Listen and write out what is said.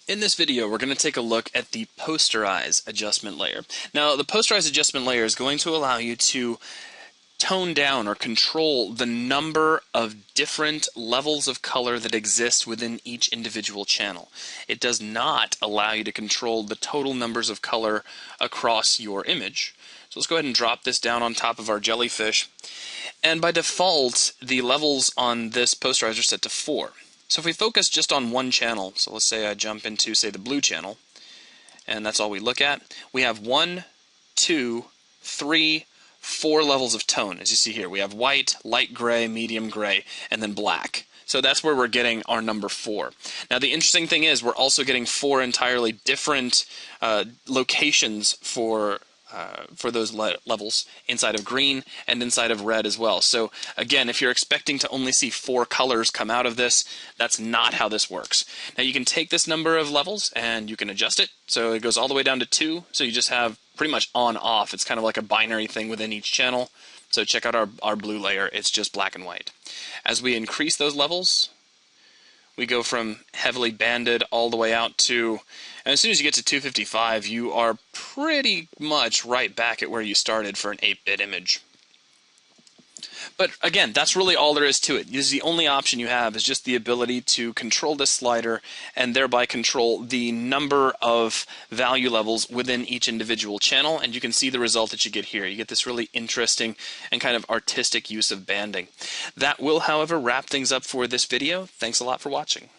In this video, we're going to take a look at the Posterize adjustment layer. Now, the Posterize adjustment layer is going to allow you to tone down or control the number of different levels of color that exist within each individual channel. It does not allow you to control the total numbers of color across your image. So let's go ahead and drop this down on top of our jellyfish. And by default, the levels on this Posterize are set to 4. So if we focus just on one channel, so let's say I jump into, say, the blue channel, and that's all we look at, we have 1, 2, 3, 4 levels of tone. As you see here, we have white, light gray, medium gray, and then black. So that's where we're getting our number 4. Now the interesting thing is we're also getting 4 entirely different locations for those levels inside of green and inside of red as well. So again, if you're expecting to only see 4 colors come out of this, that's not how this works. Now you can take this number of levels and you can adjust it. So it goes all the way down to 2. So you just have pretty much on off. It's kind of like a binary thing within each channel. So check out our blue layer. It's just black and white. As we increase those levels, we go from heavily banded all the way out to, and as soon as you get to 255, you are pretty much right back at where you started for an 8-bit image. But again, that's really all there is to it. This is the only option you have, is just the ability to control this slider and thereby control the number of value levels within each individual channel, and you can see the result that you get here. You get this really interesting and kind of artistic use of banding. That will, however, wrap things up for this video. Thanks a lot for watching.